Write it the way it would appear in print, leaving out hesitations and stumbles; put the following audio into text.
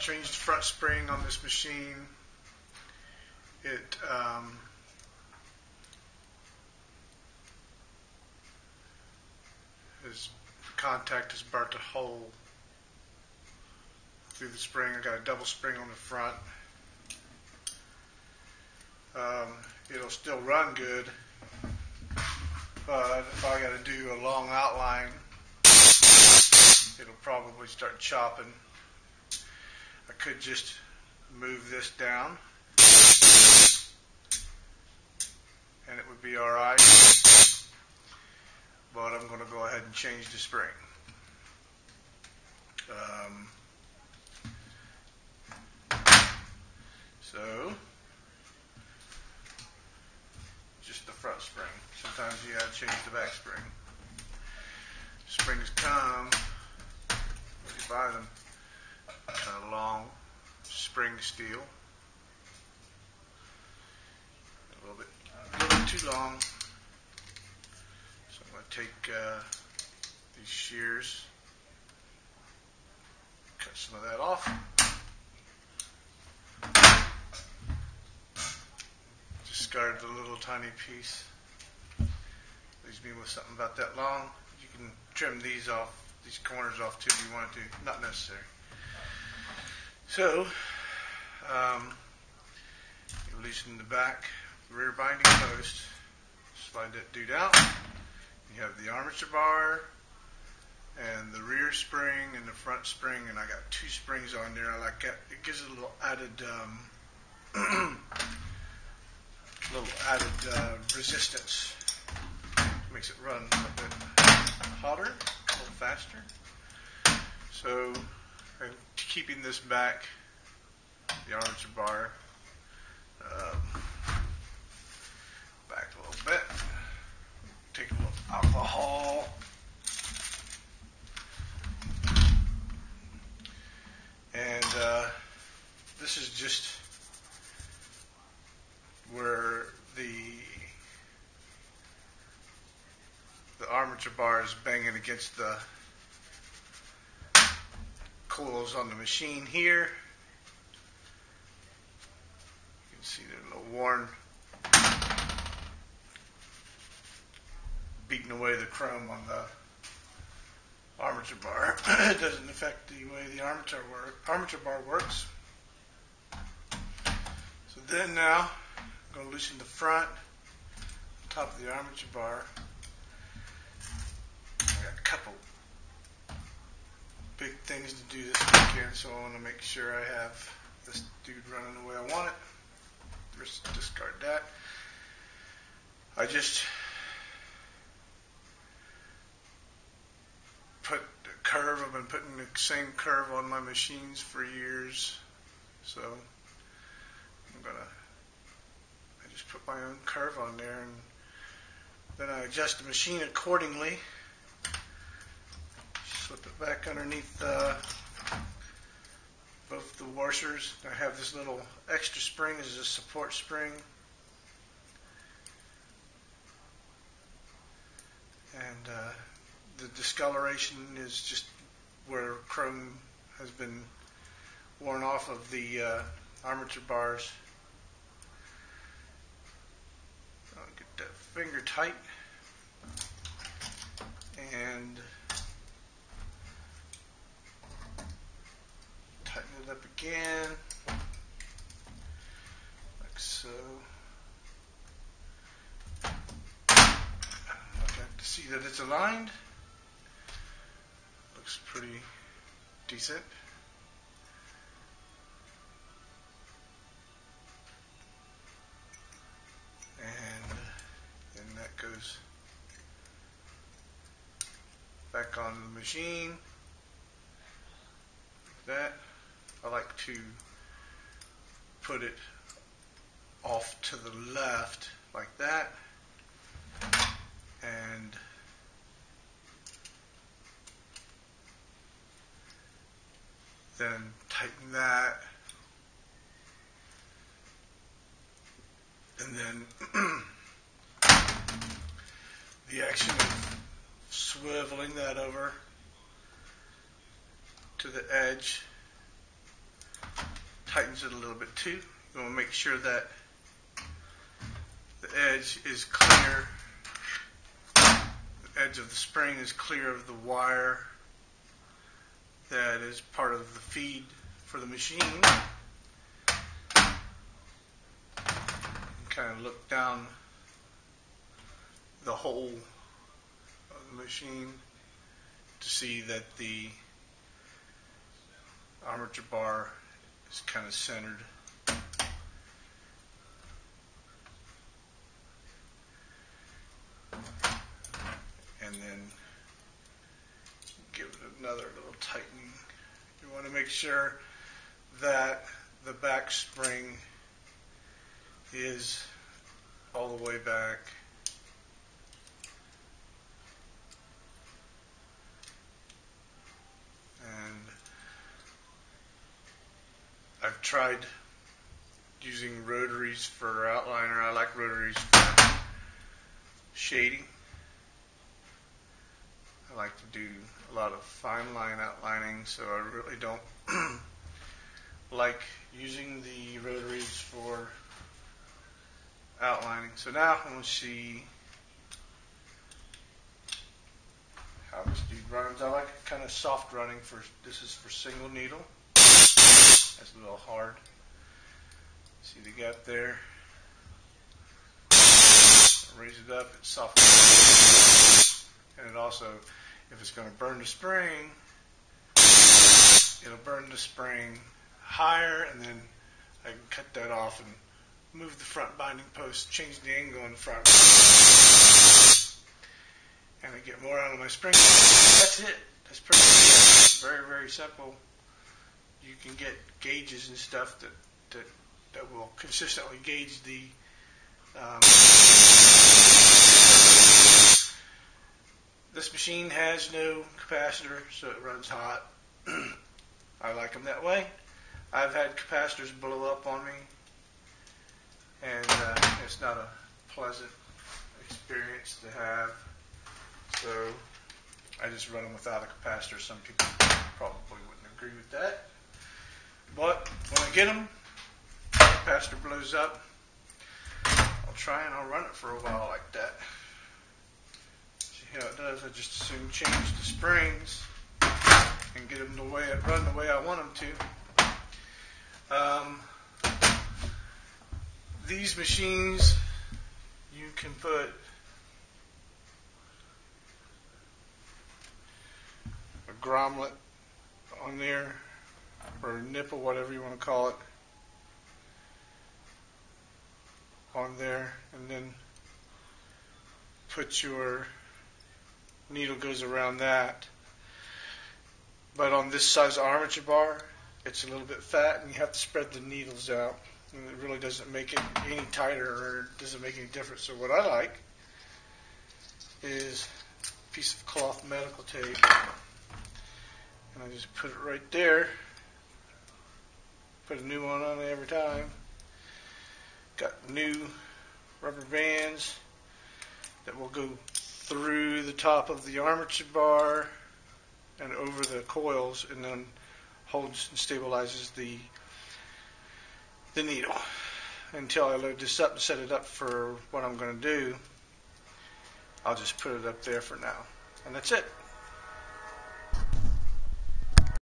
changed the front spring on this machine. It contact has burnt a hole through the spring. I got a double spring on the front. It'll still run good, but if I got to do a long outline, it'll probably start chopping. I could just move this down and it would be alright, but I'm going to go ahead and change the spring. So just the front spring. Sometimes you got to change the back spring. Springs come, when you buy them, kind of long spring steel. A little bit too long. So I'm going to take these shears, cut some of that off. Discard the little tiny piece. Leaves me with something about that long. You can trim these off, these corners off too if you want to. Not necessary. So, you loosen the back, rear binding post. Slide that dude out. You have the armature bar and the rear spring and the front spring, and I got two springs on there. I like that. It gives it a little added resistance. Makes it run a little bit hotter, a little faster. So, and keeping this back, the armature bar back a little bit. Take a little alcohol. And this is just where the armature bar is banging against the coils on the machine here. You can see they're a little worn, beating away the chrome on the armature bar. It doesn't affect the way the armature bar works. So then now I'm going to loosen the front, top of the armature bar. I got a couple big things to do this weekend, so I want to make sure I have this dude running the way I want it. Just discard that. I just put the curve. I've been putting the same curve on my machines for years, so I just put my own curve on there, and then I adjust the machine accordingly. Slip it back underneath both the washers. I have this little extra spring as a support spring. And the discoloration is just where chrome has been worn off of the armature bars. I'll get that finger tight and tighten it up again, like so. Look to see that it's aligned. Looks pretty decent. And then that goes back on the machine. Like that. I like to put it off to the left like that, and then tighten that, and then the action of swiveling that over to the edge tightens it a little bit too. You want to make sure that the edge is clear. The edge of the spring is clear of the wire that is part of the feed for the machine. And kind of look down the hole of the machine to see that the armature bar is kind of centered. And then give it another little tightening. You want to make sure that the back spring is all the way back. And I've tried using rotaries for outliner. I like rotaries for shading. I like to do a lot of fine line outlining, so I really don't like using the rotaries for outlining. So now I'm going to see how this dude runs. I like it kind of soft running. This is for single needle. That's a little hard. See the gap there? Raise it up, it's soft. And it also, if it's going to burn the spring, it'll burn the spring higher, and then I can cut that off and move the front binding post, change the angle in the front, and I get more out of my spring. That's it. That's pretty much it. Very, very simple. You can get gauges and stuff that will consistently gauge the this machine has no capacitor, so it runs hot. I like them that way. I've had capacitors blow up on me, and it's not a pleasant experience to have. So I just run them without a capacitor. Some people probably wouldn't agree with that. But when I get them, the capacitor blows up, I'll try and I'll run it for a while like that. See how it does? I just as soon change the springs and get them run the way I want them to. These machines, you can put a grommet on there, or a nipple, whatever you want to call it, on there, and then put your needle goes around that. But on this size armature bar, it's a little bit fat, and you have to spread the needles out, and it really doesn't make it any tighter, or doesn't make any difference. So what I like is a piece of cloth medical tape, and I just put it right there. Put a new one on every time. Got new rubber bands that will go through the top of the armature bar and over the coils, and then holds and stabilizes the needle. Until I load this up and set it up for what I'm going to do, I'll just put it up there for now. And that's it.